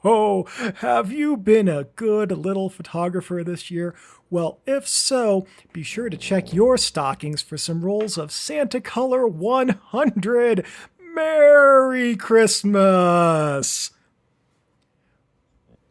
ho! Have you been a good little photographer this year? Well, if so, be sure to check your stockings for some rolls of SantaColor 100. Merry Christmas!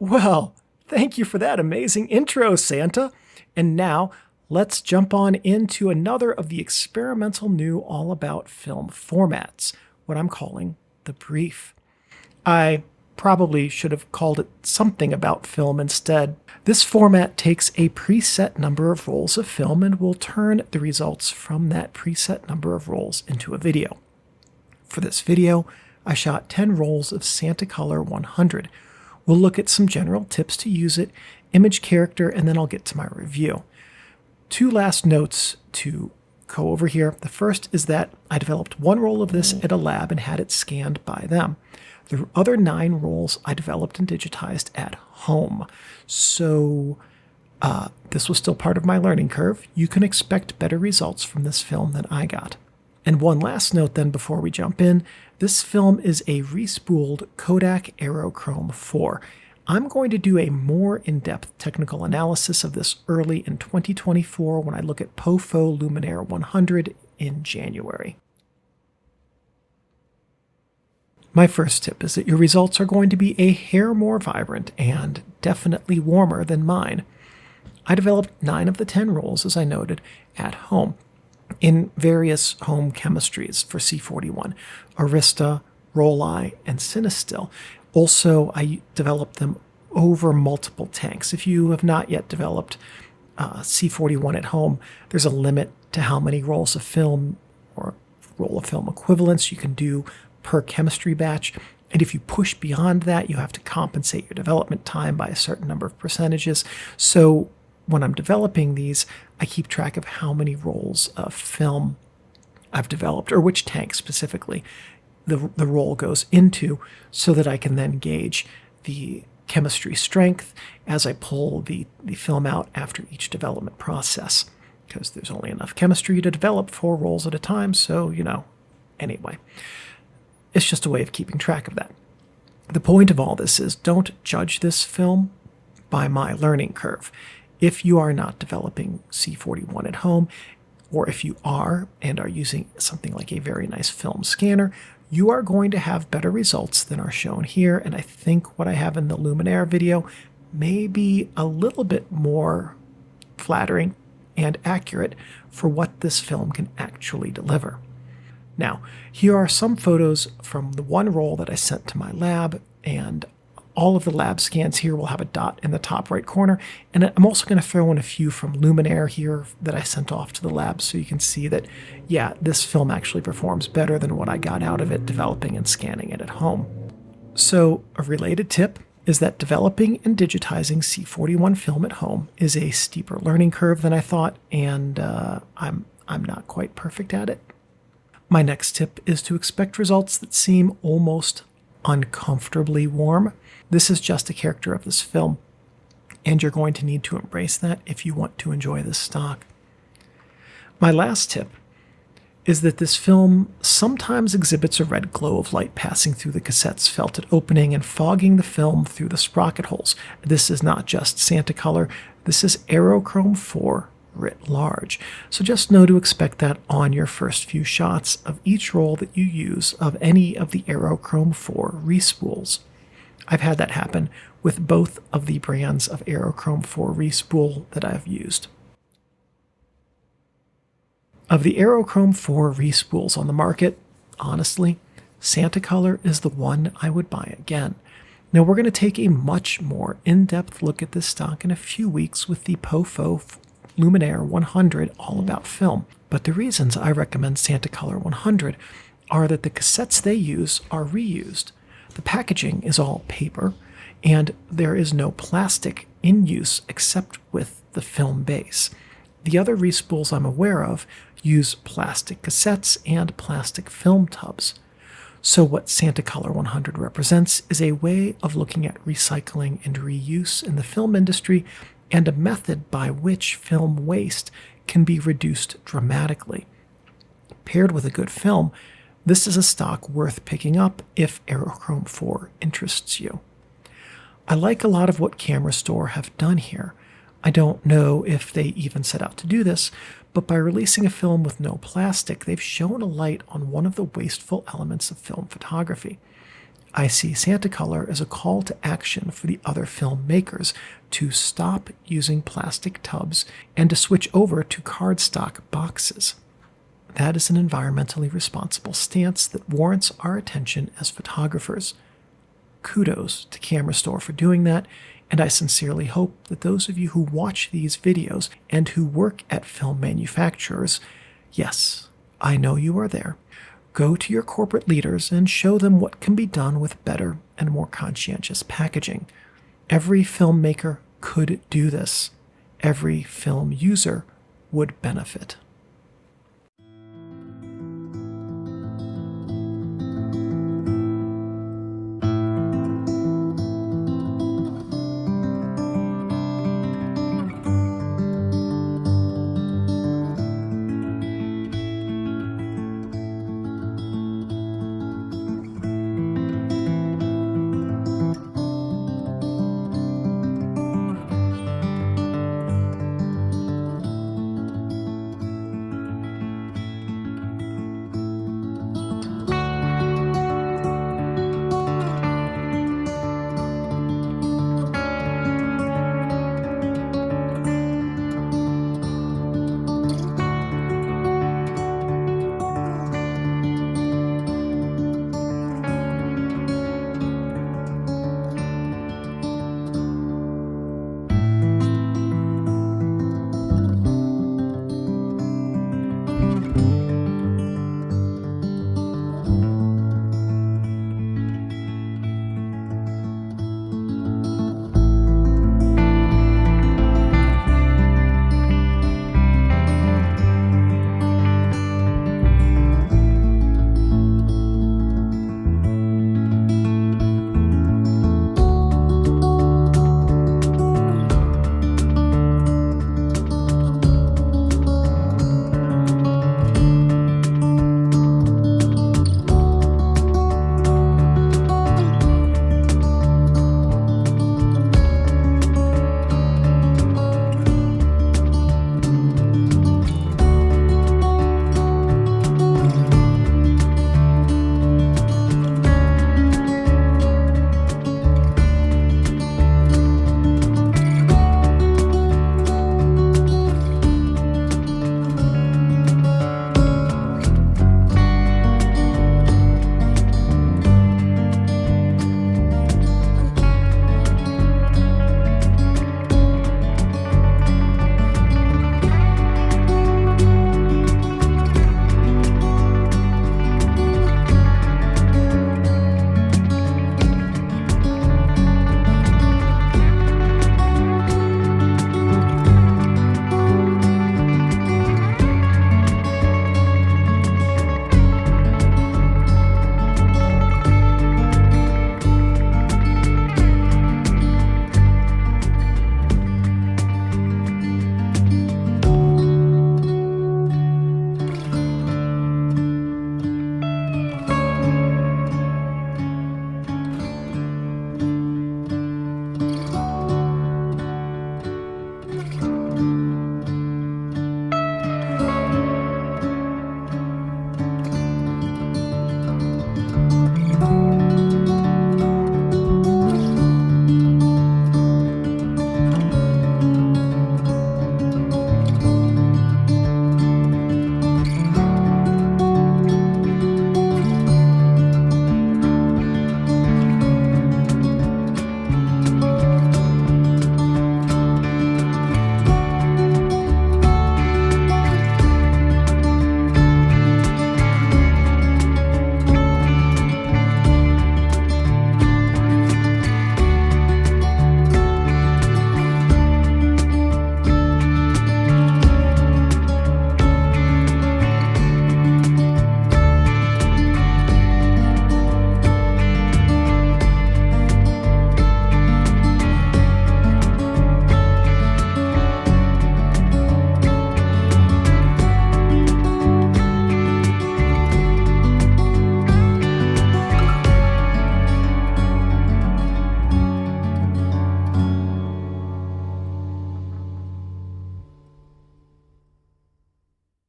Well, thank you for that amazing intro, Santa. And now, let's jump on into another of the experimental new all-about film formats, what I'm calling the brief. I probably should have called it something about film instead. This format takes a preset number of rolls of film and will turn the results from that preset number of rolls into a video. For this video, I shot 10 rolls of SantaColor 100. We'll look at some general tips to use it, image character, and then I'll get to my review. Two last notes to go over here. The first is that I developed one roll of this at a lab and had it scanned by them. The other 9 rolls I developed and digitized at home. So this was still part of my learning curve. You can expect better results from this film than I got. And one last note then before we jump in, this film is a respooled Kodak Aerochrome IV. I'm going to do a more in-depth technical analysis of this early in 2024 when I look at PoPho Luminare 100 in January. My first tip is that your results are going to be a hair more vibrant and definitely warmer than mine. I developed 9 of the 10 rolls, as I noted, at home in various home chemistries for C-41, Arista, Roll-I, and Cinestill. Also, I developed them over multiple tanks. If you have not yet developed C-41 at home, there's a limit to how many rolls of film or roll of film equivalents you can do per chemistry batch. And if you push beyond that, you have to compensate your development time by a certain number of percentages. So when I'm developing these, I keep track of how many rolls of film I've developed, or which tank specifically the roll goes into, so that I can then gauge the chemistry strength as I pull the film out after each development process, because there's only enough chemistry to develop 4 rolls at a time, so, anyway. It's just a way of keeping track of that. The point of all this is don't judge this film by my learning curve. If you are not developing C-41 at home, or if you are and are using something like a very nice film scanner, you are going to have better results than are shown here, and I think what I have in the Luminaire video may be a little bit more flattering and accurate for what this film can actually deliver. Now, here are some photos from the one roll that I sent to my lab, and all of the lab scans here will have a dot in the top right corner, and I'm also going to throw in a few from Luminaire here that I sent off to the lab so you can see that, yeah, this film actually performs better than what I got out of it developing and scanning it at home. So a related tip is that developing and digitizing C-41 film at home is a steeper learning curve than I thought, and I'm not quite perfect at it. My next tip is to expect results that seem almost uncomfortably warm. This is just a character of this film, and you're going to need to embrace that if you want to enjoy this stock. My last tip is that this film sometimes exhibits a red glow of light passing through the cassette's felted opening and fogging the film through the sprocket holes. This is not just SantaColor, this is Aerochrome IV writ large. So just know to expect that on your first few shots of each roll that you use of any of the Aerochrome IV respools. I've had that happen with both of the brands of Aerochrome IV respool that I've used. Of the Aerochrome IV respools on the market, honestly, SantaColor is the one I would buy again. Now we're going to take a much more in-depth look at this stock in a few weeks with the PoPho Luminare 100 all about film. But the reasons I recommend SantaColor 100 are that the cassettes they use are reused. The packaging is all paper, and there is no plastic in use except with the film base. The other respools I'm aware of use plastic cassettes and plastic film tubs. So what SantaColor 100 represents is a way of looking at recycling and reuse in the film industry, and a method by which film waste can be reduced dramatically. Paired with a good film, this is a stock worth picking up if Aerochrome IV interests you. I like a lot of what Kamerastore have done here. I don't know if they even set out to do this, but by releasing a film with no plastic, they've shown a light on one of the wasteful elements of film photography. I see SantaColor as a call to action for the other filmmakers to stop using plastic tubs and to switch over to cardstock boxes. That is an environmentally responsible stance that warrants our attention as photographers. Kudos to Kamerastore for doing that, and I sincerely hope that those of you who watch these videos and who work at film manufacturers, yes, I know you are there, go to your corporate leaders and show them what can be done with better and more conscientious packaging. Every filmmaker could do this. Every film user would benefit.